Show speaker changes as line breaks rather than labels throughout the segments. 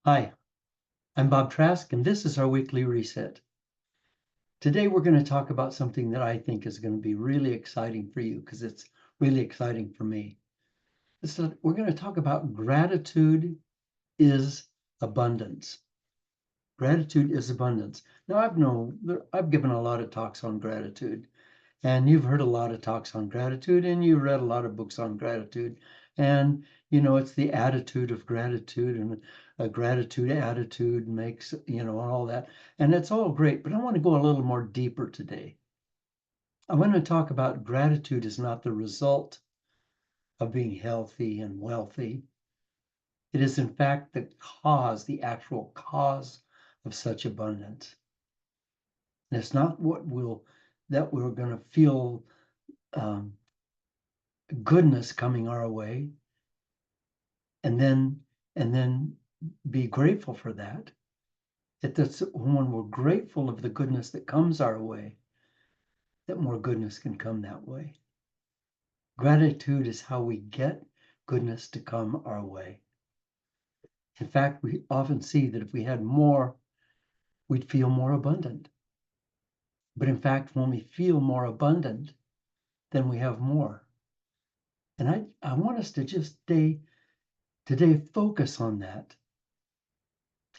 Hi, I'm Bob Trask, and this is our weekly reset. Today, we're going to talk about something that I think is going to be really exciting for you because it's really exciting for me. We're going to talk about gratitude is abundance. Gratitude is abundance. Now, I've given a lot of talks on gratitude, and you've heard a lot of talks on gratitude, and you read a lot of books on gratitude. And, it's the attitude of gratitude, and a gratitude attitude makes, all that. And it's all great, but I want to go a little more deeper today. I want to talk about gratitude is not the result of being healthy and wealthy. It is, in fact, the actual cause of such abundance. And it's not that we're going to feel um, goodness coming our way and then be grateful for that. That's when we're grateful of the goodness that comes our way, that more goodness can come that way. Gratitude is how we get goodness to come our way. In fact, we often see that if we had more, we'd feel more abundant. But in fact, when we feel more abundant, then we have more. And I want us to just today focus on that.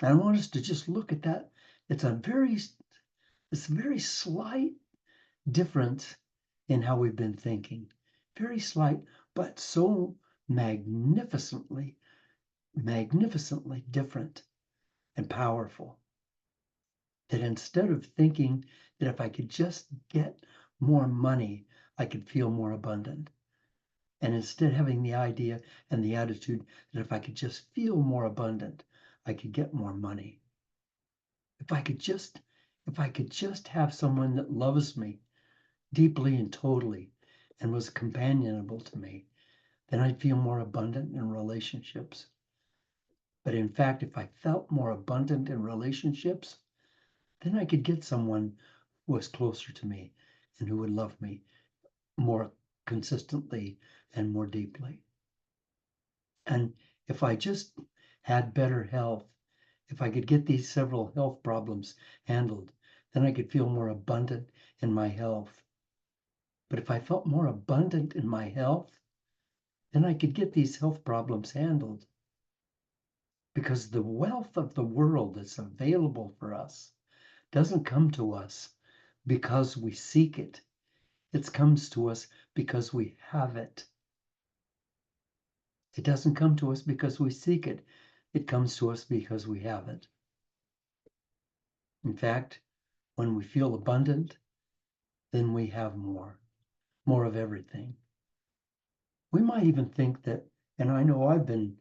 And I want us to just look at that. It's a very slight difference in how we've been thinking. Very slight, but so magnificently different and powerful that instead of thinking that if I could just get more money, I could feel more abundant. And instead having the idea and the attitude that if I could just feel more abundant, I could get more money. If I could just have someone that loves me deeply and totally and was companionable to me, then I'd feel more abundant in relationships. But in fact, if I felt more abundant in relationships, then I could get someone who was closer to me and who would love me more consistently and more deeply. And if I just had better health, if I could get these several health problems handled, then I could feel more abundant in my health. But if I felt more abundant in my health, then I could get these health problems handled. Because the wealth of the world that's available for us doesn't come to us because we seek it. It comes to us because we have it. It doesn't come to us because we seek it. It comes to us because we have it. In fact, when we feel abundant, then we have more of everything. We might even think that, and I know I've been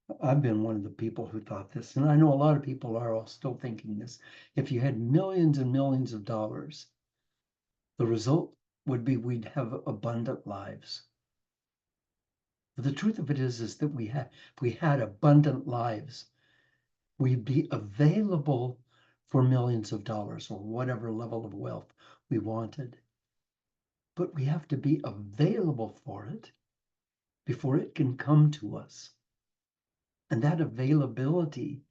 one of the people who thought this, and I know a lot of people are all still thinking this. If you had millions and millions of dollars, the result would be we'd have abundant lives. But the truth of it is that if we had abundant lives, we'd be available for millions of dollars or whatever level of wealth we wanted. But we have to be available for it before it can come to us. And that availability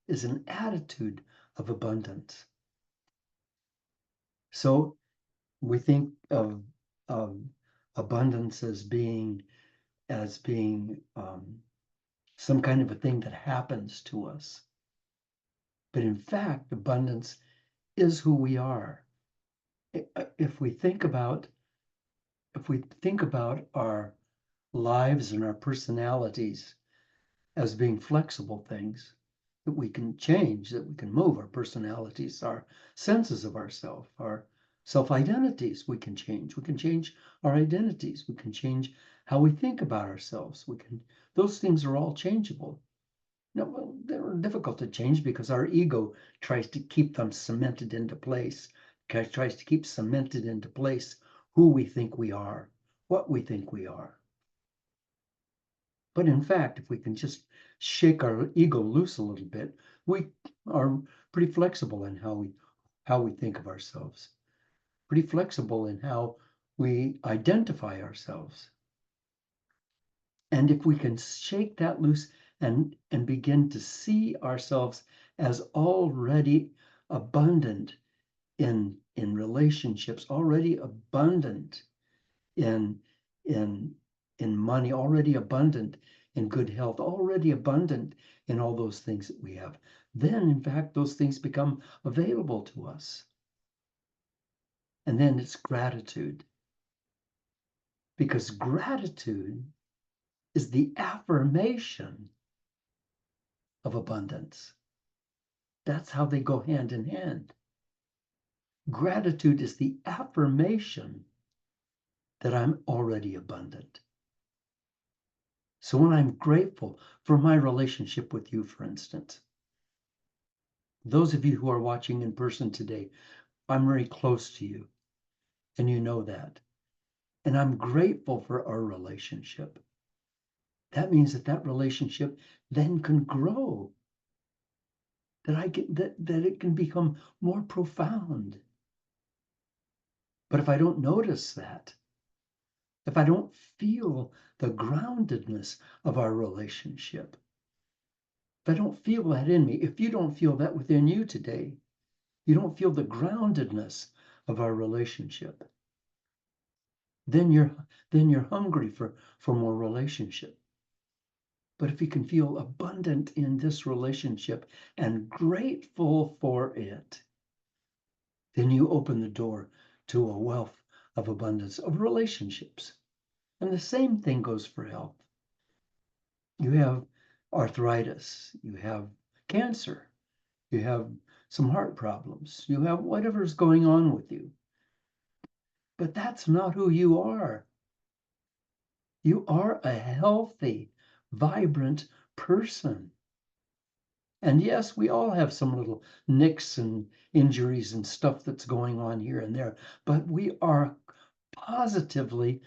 is an attitude of abundance. So we think of abundance as being some kind of a thing that happens to us. But in fact, abundance is who we are. If we think about our lives and our personalities as being flexible things that we can change, that we can move, our personalities, our senses of ourself, our self-identities, we can change. We can change our identities. We can change how we think about ourselves. Those things are all changeable. No, they're difficult to change because our ego tries to keep them cemented into place, tries to keep cemented into place who we think we are, what we think we are. But in fact, if we can just shake our ego loose a little bit, we are pretty flexible in how we think of ourselves, pretty flexible in how we identify ourselves. And if we can shake that loose and begin to see ourselves as already abundant in relationships, already abundant in in money, already abundant in good health, already abundant in all those things that we have, then in fact those things become available to us. And then it's gratitude, because gratitude is the affirmation of abundance. That's how they go hand in hand. Gratitude is the affirmation that I'm already abundant. So when I'm grateful for my relationship with you, for instance, those of you who are watching in person today, I'm very close to you, and you know that. And I'm grateful for our relationship. That means that that relationship then can grow, that it can become more profound. But if I don't notice that, if I don't feel the groundedness of our relationship, if I don't feel that in me, if you don't feel that within you today, you don't feel the groundedness of our relationship, then you're hungry for more relationship. But if you can feel abundant in this relationship and grateful for it, then you open the door to a wealth of abundance of relationships. And the same thing goes for health. You have arthritis, you have cancer, you have some heart problems, you have whatever's going on with you. But that's not who you are. You are a healthy, vibrant person. And yes, we all have some little nicks and injuries and stuff that's going on here and there, but we are positively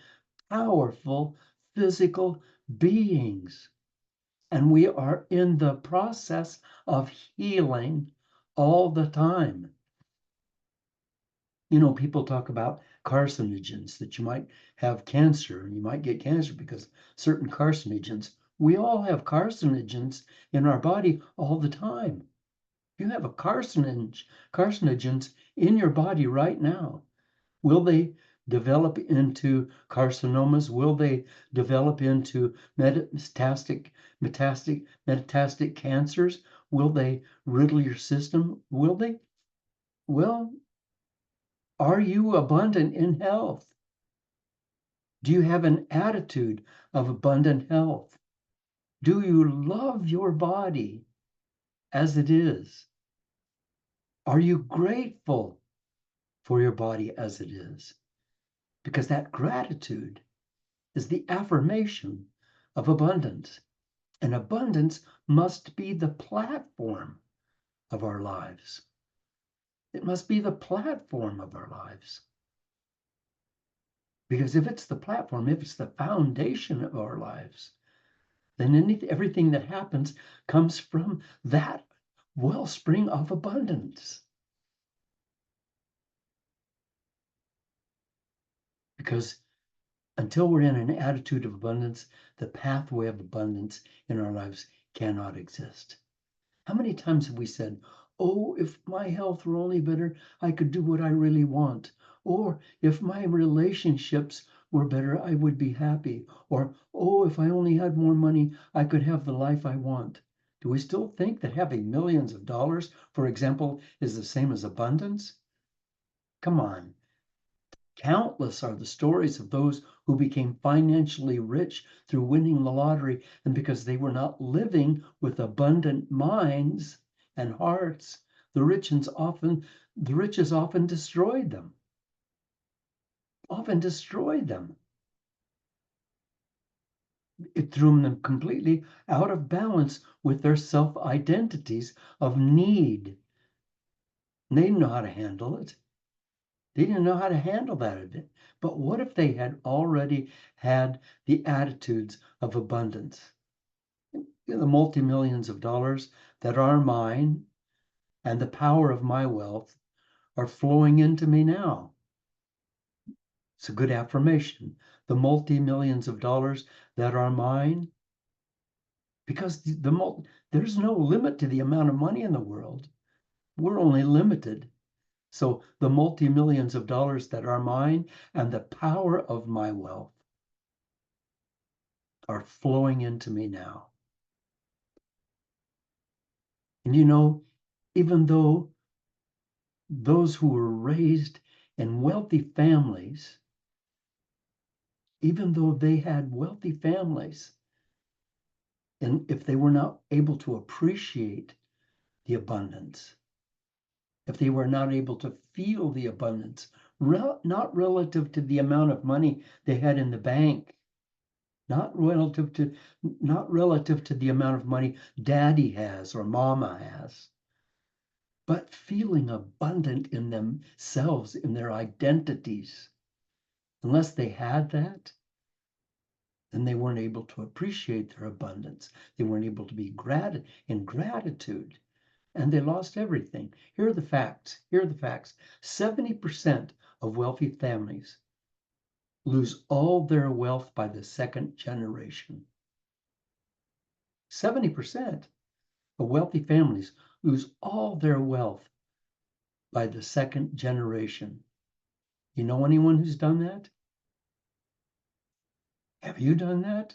powerful physical beings. And we are in the process of healing all the time. You know, people talk about carcinogens, that you might have cancer and you might get cancer because certain carcinogens. We all have carcinogens in our body all the time. You have a carcinogens in your body right now. Will they develop into carcinomas? Will they develop into metastatic cancers? Will they riddle your system? Will they? Well, are you abundant in health? Do you have an attitude of abundant health? Do you love your body as it is? Are you grateful for your body as it is? Because that gratitude is the affirmation of abundance. And abundance must be the platform of our lives. It must be the platform of our lives. Because if it's the platform, if it's the foundation of our lives, then everything that happens comes from that wellspring of abundance. Because until we're in an attitude of abundance, the pathway of abundance in our lives cannot exist. How many times have we said, oh, if my health were only better, I could do what I really want. Or if my relationships were better, I would be happy. Or, oh, if I only had more money, I could have the life I want. Do we still think that having millions of dollars, for example, is the same as abundance? Come on. Countless are the stories of those who became financially rich through winning the lottery, and because they were not living with abundant minds and hearts, the riches often destroyed them. Often destroyed them. It threw them completely out of balance with their self-identities of need. And they didn't know how to handle it. They didn't know how to handle that a bit. But what if they had already had the attitudes of abundance? The multi-millions of dollars that are mine and the power of my wealth are flowing into me now. It's a good affirmation. The multi-millions of dollars that are mine because there's no limit to the amount of money in the world. We're only limited. So the multi-millions of dollars that are mine and the power of my wealth are flowing into me now. And even though those who were raised in wealthy families, even though they had wealthy families, and if they were not able to appreciate the abundance, if they were not able to feel the abundance, not relative to the amount of money they had in the bank, not relative to the amount of money daddy has or mama has, but feeling abundant in themselves, in their identities. Unless they had that, then they weren't able to appreciate their abundance. They weren't able to be in gratitude, and they lost everything. Here are the facts. 70% of wealthy families lose all their wealth by the second generation. 70% of wealthy families lose all their wealth by the second generation. You know anyone who's done that? Have you done that?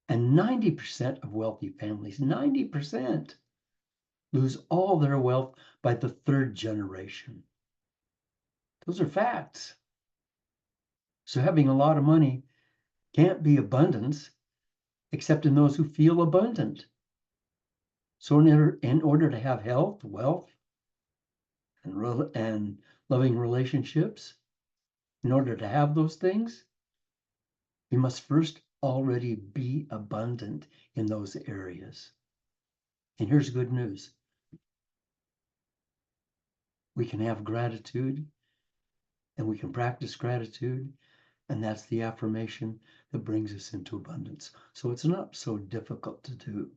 And 90% of wealthy families, 90%, lose all their wealth by the third generation. Those are facts. So having a lot of money can't be abundance except in those who feel abundant. So in order to have health, wealth, and loving relationships, in order to have those things, we must first already be abundant in those areas. And here's good news. We can have gratitude and we can practice gratitude, and that's the affirmation that brings us into abundance. So it's not so difficult to do.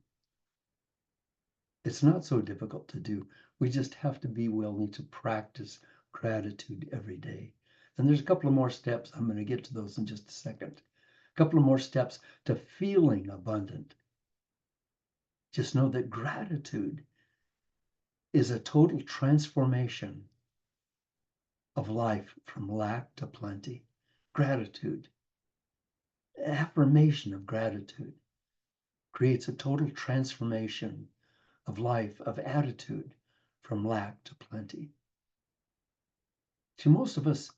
It's not so difficult to do. We just have to be willing to practice gratitude every day. And there's a couple of more steps. I'm going to get to those in just a second. A couple of more steps to feeling abundant. Just know that gratitude is a total transformation of life from lack to plenty. Gratitude, affirmation of gratitude creates a total transformation of life, of attitude from lack to plenty. See, most of us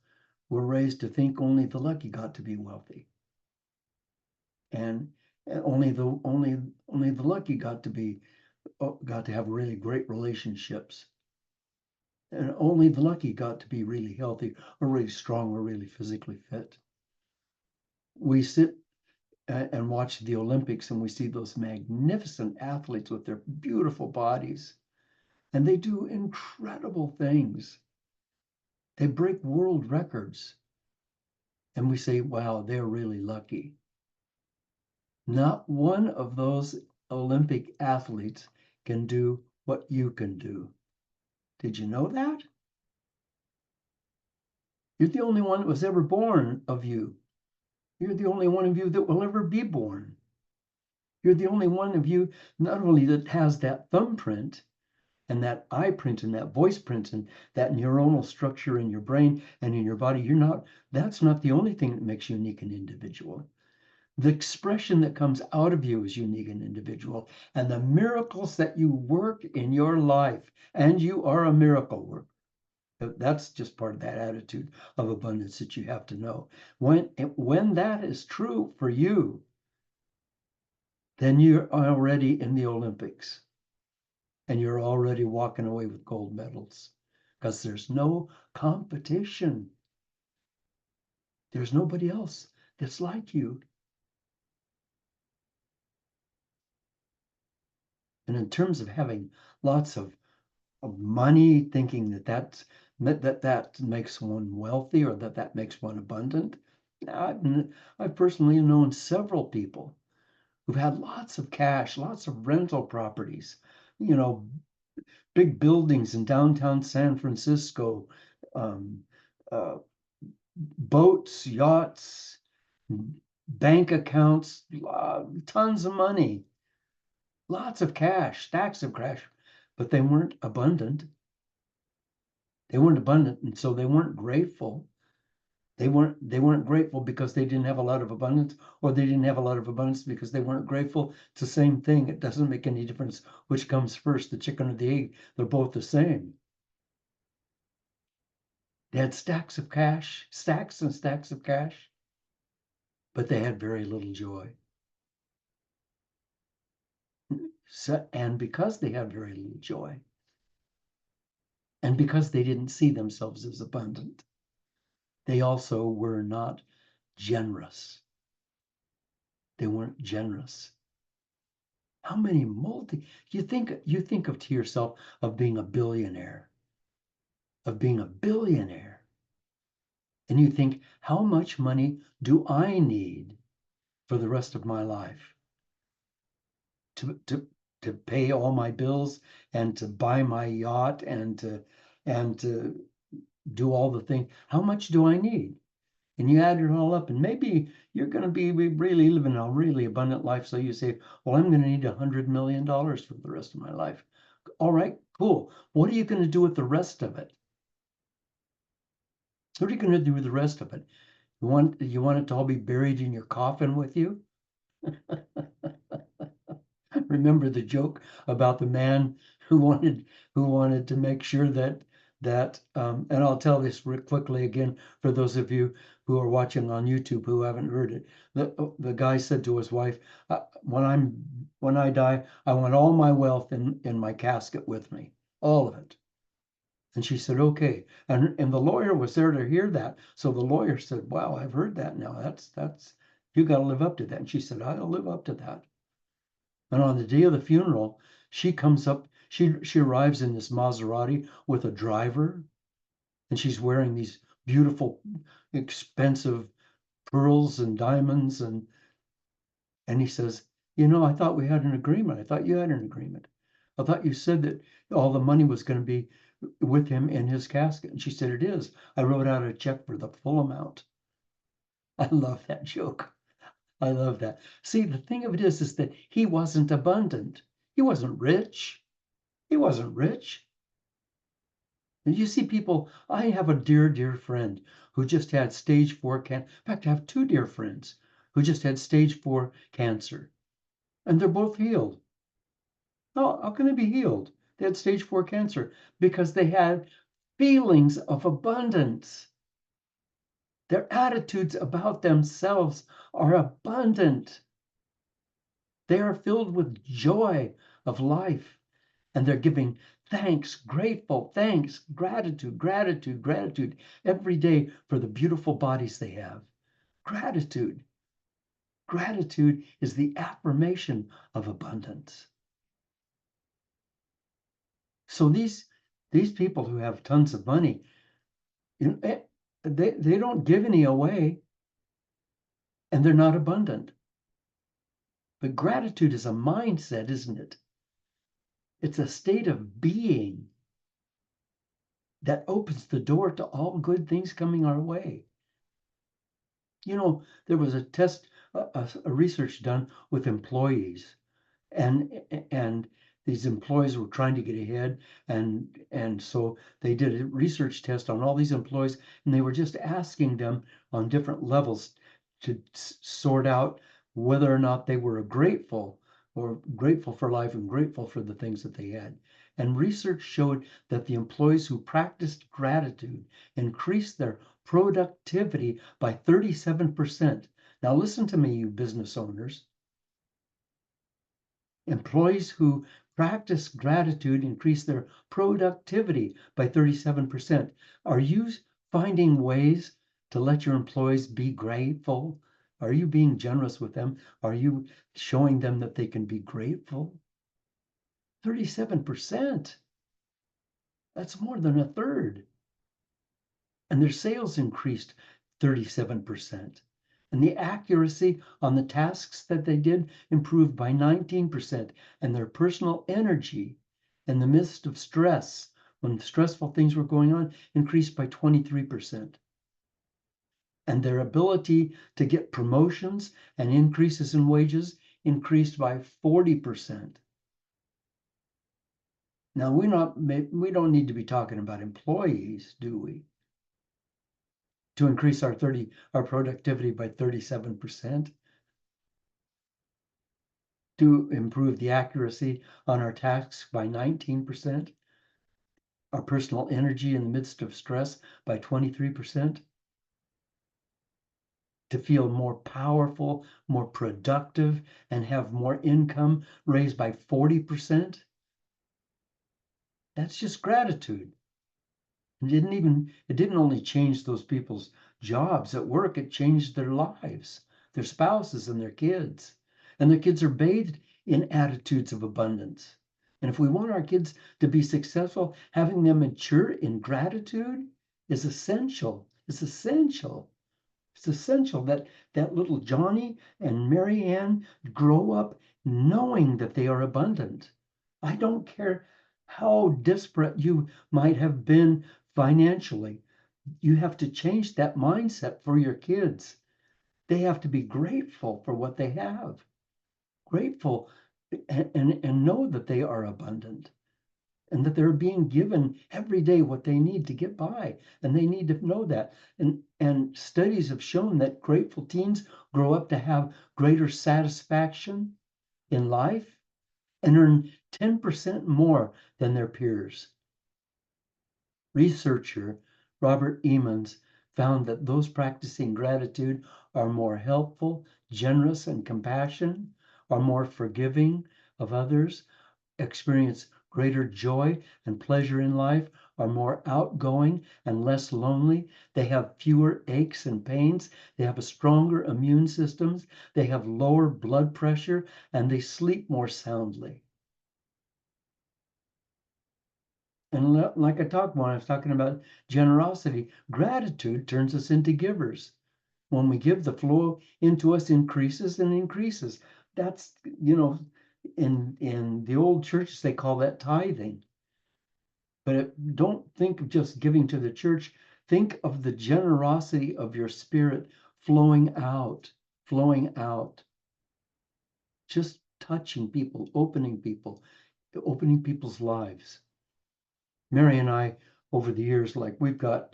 were raised to think only the lucky got to be wealthy. And only the lucky got to have really great relationships. And only the lucky got to be really healthy or really strong or really physically fit. We sit and watch the Olympics and we see those magnificent athletes with their beautiful bodies. And they do incredible things. They break world records. And we say, wow, they're really lucky. Not one of those Olympic athletes can do what you can do. Did you know that? You're the only one that was ever born of you. You're the only one of you that will ever be born. You're the only one of you, not only that has that thumbprint and that eye print and that voice print and that neuronal structure in your brain and in your body. That's not the only thing that makes you unique and individual. The expression that comes out of you is unique and individual, and the miracles that you work in your life, and you are a miracle worker. That's just part of that attitude of abundance that you have to know. When that is true for you, then you're already in the Olympics and you're already walking away with gold medals because there's no competition. There's nobody else that's like you. And in terms of having lots of money, thinking that makes one wealthy or that makes one abundant, I've personally known several people who've had lots of cash, lots of rental properties, big buildings in downtown San Francisco, um, uh, boats, yachts, bank accounts, tons of money, lots of cash, stacks of cash, but they weren't abundant. They weren't abundant, and so they weren't grateful. They weren't grateful because they didn't have a lot of abundance, or they didn't have a lot of abundance because they weren't grateful. It's the same thing. It doesn't make any difference which comes first, the chicken or the egg. They're both the same. They had stacks of cash, stacks and stacks of cash, but they had very little joy. So, and because they had very little joy, and because they didn't see themselves as abundant, they also were not generous. They weren't generous. How many you think of to yourself of being a billionaire, and you think, how much money do I need for the rest of my life to pay all my bills and to buy my yacht and to do all the things? How much do I need? And you add it all up, and maybe you're going to be really living a really abundant life. So you say, well, I'm going to need $100 million for the rest of my life. All right, cool. What are you going to do with the rest of it? What are you going to do with the rest of it? You want it to all be buried in your coffin with you? Remember the joke about the man who wanted to make sure that and I'll tell this quickly again for those of you who are watching on YouTube who haven't heard it. The guy said to his wife, when I die, I want all my wealth in my casket with me, all of it. And she said, okay. And the lawyer was there to hear that. So the lawyer said, wow, I've heard that now. That's you got to live up to that. And she said, I'll live up to that. And on the day of the funeral, she comes up, she arrives in this Maserati with a driver, and she's wearing these beautiful, expensive pearls and diamonds. And he says, I thought we had an agreement. I thought you had an agreement. I thought you said that all the money was going to be with him in his casket. And she said, it is. I wrote out a check for the full amount. I love that joke. I love that. See, the thing of it is that he wasn't abundant. He wasn't rich. He wasn't rich. And you see people, I have a dear, dear friend who just had stage 4 cancer. In fact, I have two dear friends who just had stage 4 cancer, and they're both healed. How can they be healed? They had stage 4 cancer because they had feelings of abundance. Their attitudes about themselves are abundant. They are filled with joy of life, and they're giving thanks, grateful thanks, gratitude, gratitude, gratitude every day for the beautiful bodies they have. Gratitude. Gratitude is the affirmation of abundance. So these people who have tons of money, they don't give any away, and they're not abundant. But gratitude is a mindset, isn't it? It's a state of being that opens the door to all good things coming our way. There was a test, a research done with employees, and these employees were trying to get ahead, and so they did a research test on all these employees, and they were just asking them on different levels to sort out whether or not they were grateful for life and grateful for the things that they had. And research showed that the employees who practiced gratitude increased their productivity by 37%. Now listen to me, you business owners. Employees who practice gratitude increase their productivity by 37%. Are you finding ways to let your employees be grateful? Are you being generous with them? Are you showing them that they can be grateful? 37%. That's more than a third. And their sales increased 37%. And the accuracy on the tasks that they did improved by 19%. And their personal energy in the midst of stress, when stressful things were going on, increased by 23%. and their ability to get promotions and increases in wages increased by 40%. Now, we don't need to be talking about employees, do we? To increase our productivity by 37%, to improve the accuracy on our tasks by 19%, our personal energy in the midst of stress by 23%, to feel more powerful, more productive, and have more income raised by 40%. That's just gratitude. It didn't only change those people's jobs at work, it changed their lives, their spouses and their kids. And their kids are bathed in attitudes of abundance. And if we want our kids to be successful, having them mature in gratitude is essential. It's essential. It's essential that little Johnny and Mary Ann grow up knowing that they are abundant. I don't care how disparate you might have been financially. You have to change that mindset for your kids. They have to be grateful for what they have, grateful and know that they are abundant and that they're being given every day what they need to get by. And they need to know that. And studies have shown that grateful teens grow up to have greater satisfaction in life and earn 10% more than their peers. Researcher Robert Emmons found that those practicing gratitude are more helpful, generous, and compassionate, are more forgiving of others, experience greater joy and pleasure in life, are more outgoing and less lonely. They have fewer aches and pains. They have a stronger immune system. They have lower blood pressure, and they sleep more soundly. And like I talked when I was talking about generosity, gratitude turns us into givers. When we give, the flow into us increases and increases. That's, in the old churches, they call that tithing. But don't think of just giving to the church. Think of the generosity of your spirit flowing out, just touching people, opening people's lives. Mary and I, over the years, we've got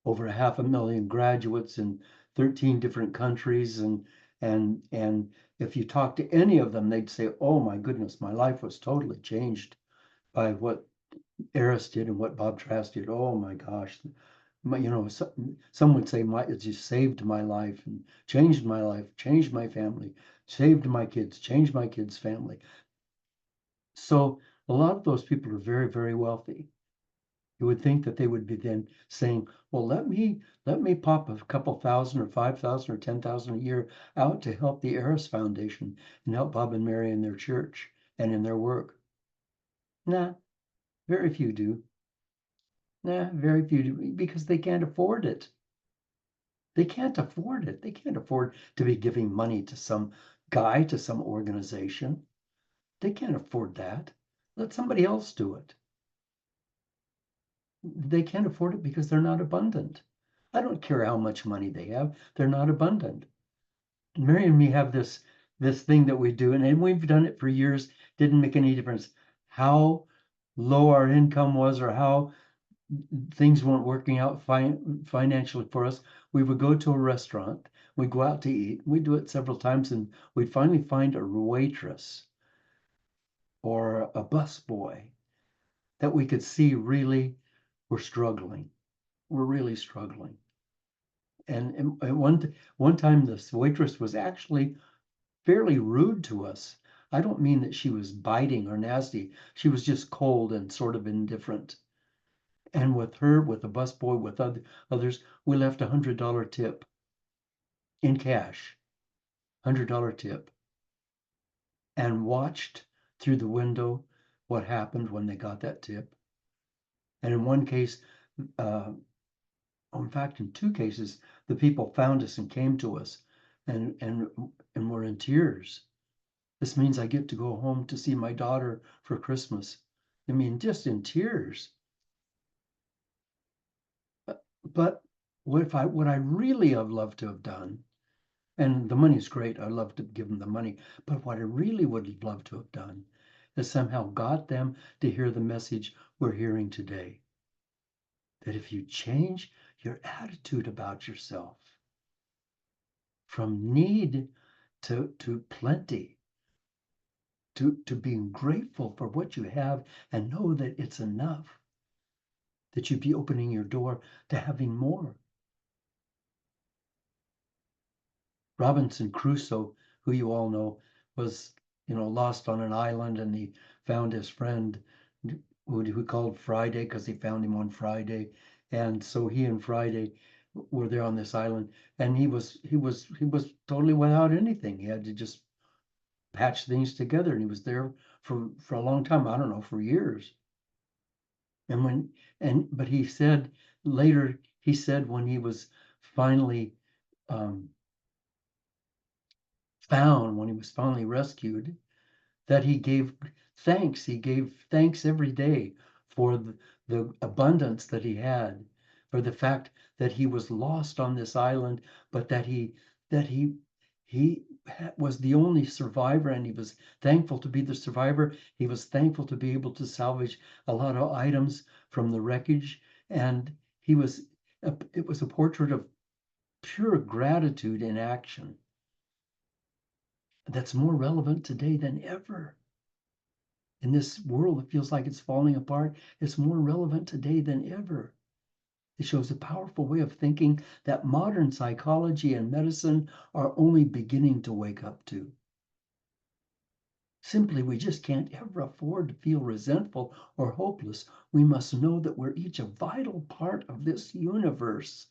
over 500,000 graduates in 13 different countries, and if you talk to any of them, they'd say, "Oh my goodness, my life was totally changed by what Eris did and what Bob Trask did. Oh my gosh." Some would say it just saved my life and changed my life, changed my family, saved my kids, changed my kids' family. So a lot of those people are very, very wealthy. You would think that they would be then saying, "Well, let me pop a couple thousand or 5,000 or 10,000 a year out to help the Eris Foundation and help Bob and Mary in their church and in their work." Nah, very few do. Nah, very few do, because they can't afford it. They can't afford it. They can't afford to be giving money to some guy, to some organization. They can't afford that. Let somebody else do it. They can't afford it because they're not abundant. I don't care how much money they have, they're not abundant. Mary and me have this thing that we do, and we've done it for years. Didn't make any difference how low our income was or how things weren't working out financially for us. We would go to a restaurant, we'd go out to eat. We do it several times, and we'd finally find a waitress or a busboy that we could see really were struggling. We're really struggling. And one time, this waitress was actually fairly rude to us. I don't mean that she was biting or nasty. She was just cold and sort of indifferent. And with her, with the busboy, with others, we left $100 tip in cash, $100 tip, and watched through the window what happened when they got that tip. And in one case, in fact, in two cases, the people found us and came to us and were in tears. "This means I get to go home to see my daughter for Christmas." Just in tears. But what I really have loved to have done, and the money's great. I love to give them the money, but what I really would have loved to have done is somehow got them to hear the message we're hearing today. That if you change your attitude about yourself from need to plenty, to being grateful for what you have and know that it's enough, that you'd be opening your door to having more. Robinson Crusoe, who you all know, was lost on an island, and he found his friend who called Friday because he found him on Friday, and so he and Friday were there on this island, and he was totally without anything. He had to just patch things together, and he was there for a long time. I don't know, for years. And but he said later, he said when he was finally um, when he was finally rescued, that he gave thanks. He gave thanks every day for the abundance that he had, for the fact that he was lost on this island, but that he was the only survivor, and he was thankful to be the survivor. He was thankful to be able to salvage a lot of items from the wreckage, and it was a portrait of pure gratitude in action that's more relevant today than ever. In this world that feels like it's falling apart, it's more relevant today than ever. It shows a powerful way of thinking that modern psychology and medicine are only beginning to wake up to. Simply, we just can't ever afford to feel resentful or hopeless. We must know that we're each a vital part of this universe.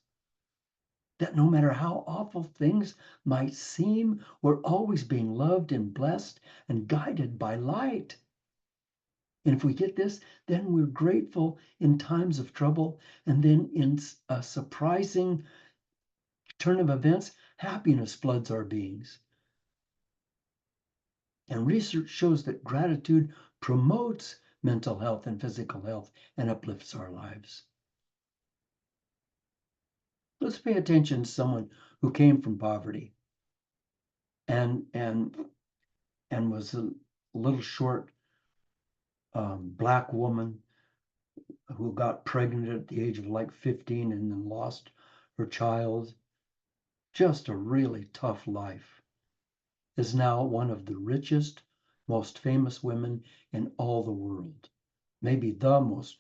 That no matter how awful things might seem, we're always being loved and blessed and guided by light. And if we get this, then we're grateful in times of trouble. And then in a surprising turn of events, happiness floods our beings. And research shows that gratitude promotes mental health and physical health and uplifts our lives. Let's pay attention to someone who came from poverty and and and was a little short black woman who got pregnant at the age of like 15 and then lost her child. Just a really tough life. Is now one of the richest, most famous women in all the world. Maybe the most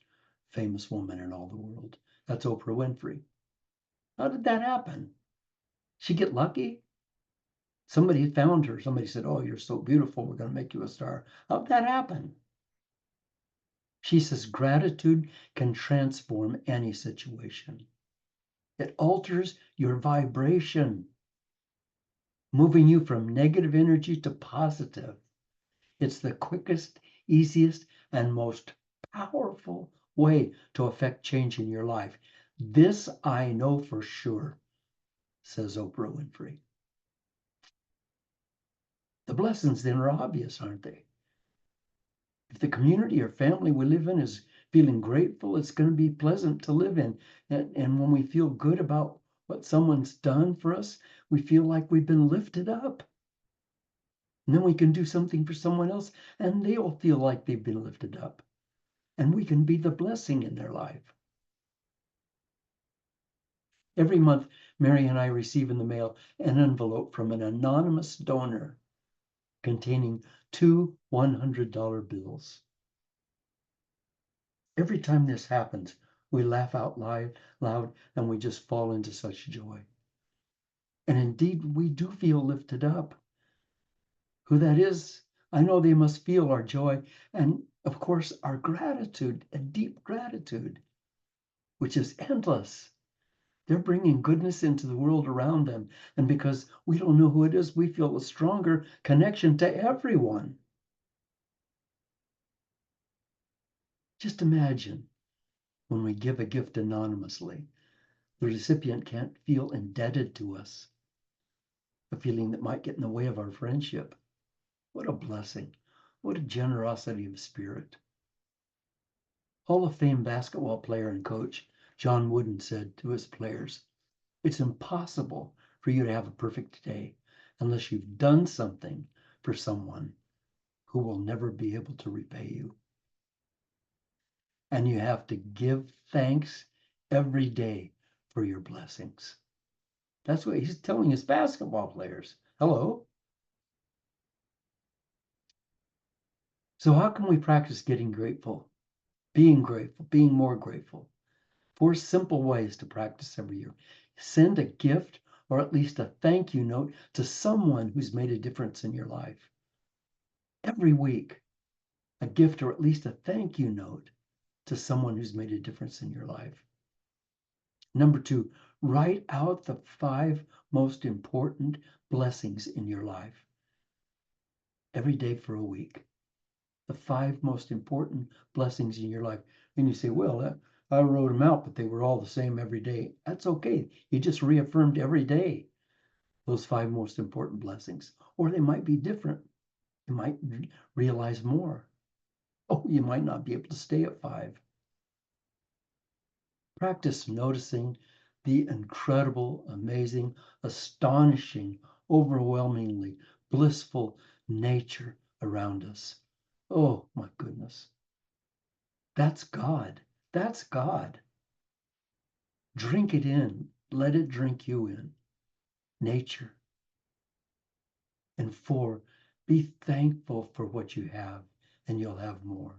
famous woman in all the world. That's Oprah Winfrey. How did that happen? She get lucky? Somebody found her. Somebody said, "Oh, you're so beautiful. We're going to make you a star." How'd that happen? She says gratitude can transform any situation. It alters your vibration, moving you from negative energy to positive. It's the quickest, easiest, and most powerful way to affect change in your life. This I know for sure, says Oprah Winfrey. The blessings then are obvious, aren't they? If the community or family we live in is feeling grateful, it's going to be pleasant to live in. And when we feel good about what someone's done for us, we feel like we've been lifted up. And then we can do something for someone else, and they'll feel like they've been lifted up. And we can be the blessing in their life. Every month, Mary and I receive in the mail an envelope from an anonymous donor containing two $100 bills. Every time this happens, we laugh out loud, and we just fall into such joy. And indeed, we do feel lifted up. Who that is, I know they must feel our joy and, of course, our gratitude, a deep gratitude, which is endless. They're bringing goodness into the world around them. And because we don't know who it is, we feel a stronger connection to everyone. Just imagine when we give a gift anonymously, the recipient can't feel indebted to us, a feeling that might get in the way of our friendship. What a blessing. What a generosity of spirit. Hall of Fame basketball player and coach John Wooden said to his players, It's impossible for you to have a perfect day unless you've done something for someone who will never be able to repay you. And you have to give thanks every day for your blessings. That's what he's telling his basketball players. Hello. So, how can we practice getting grateful, being more grateful? 4 simple ways to practice every year. Send a gift or at least a thank you note to someone who's made a difference in your life. Every week, a gift or at least a thank you note to someone who's made a difference in your life. Number 2, write out the 5 most important blessings in your life every day for a week. The 5 most important blessings in your life. And you say, well, I wrote them out, but they were all the same every day. That's okay. You just reaffirmed every day those 5 most important blessings. Or they might be different. You might realize more. Oh, you might not be able to stay at 5. Practice noticing the incredible, amazing, astonishing, overwhelmingly blissful nature around us. Oh my goodness. That's God. That's God. Drink it in. Let it drink you in. Nature. And 4, be thankful for what you have and you'll have more.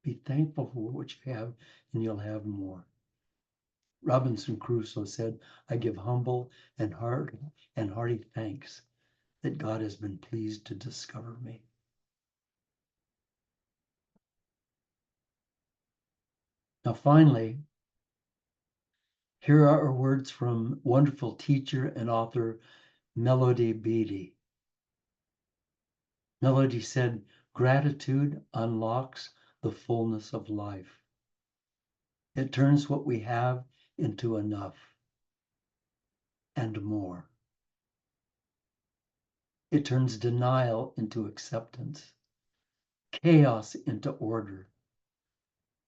Be thankful for what you have and you'll have more. Robinson Crusoe said, I give humble and hearty thanks that God has been pleased to discover me. Now, finally, here are words from wonderful teacher and author Melody Beattie. Melody said, gratitude unlocks the fullness of life. It turns what we have into enough and more. It turns denial into acceptance, chaos into order,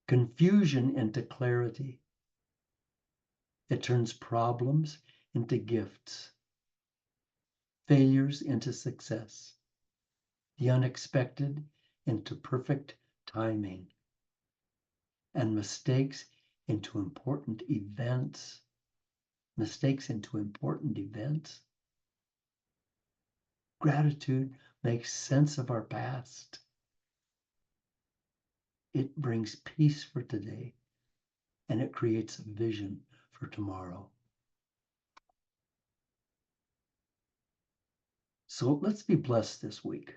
confusion into clarity. It turns problems into gifts, failures into success, the unexpected into perfect timing, and mistakes into important events. Mistakes into important events. Gratitude makes sense of our past. It brings peace for today, and it creates a vision for tomorrow. So let's be blessed this week.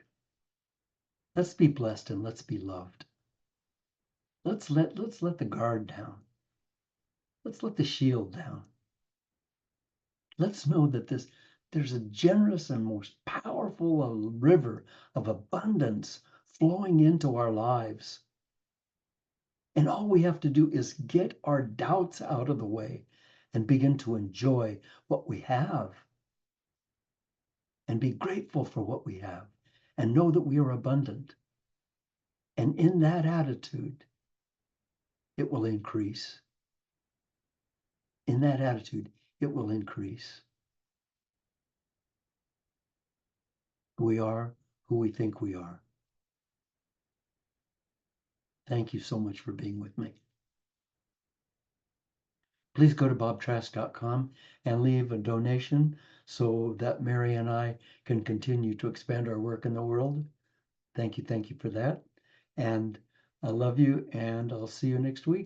Let's be blessed and let's be loved. Let's let the guard down. Let's let the shield down. Let's know that there's a generous and most powerful river of abundance flowing into our lives. And all we have to do is get our doubts out of the way and begin to enjoy what we have and be grateful for what we have and know that we are abundant. And in that attitude, it will increase. In that attitude, it will increase. We are who we think we are. Thank you so much for being with me. Please go to bobtrask.com and leave a donation so that Mary and I can continue to expand our work in the world. Thank you for that. And I love you, and I'll see you next week.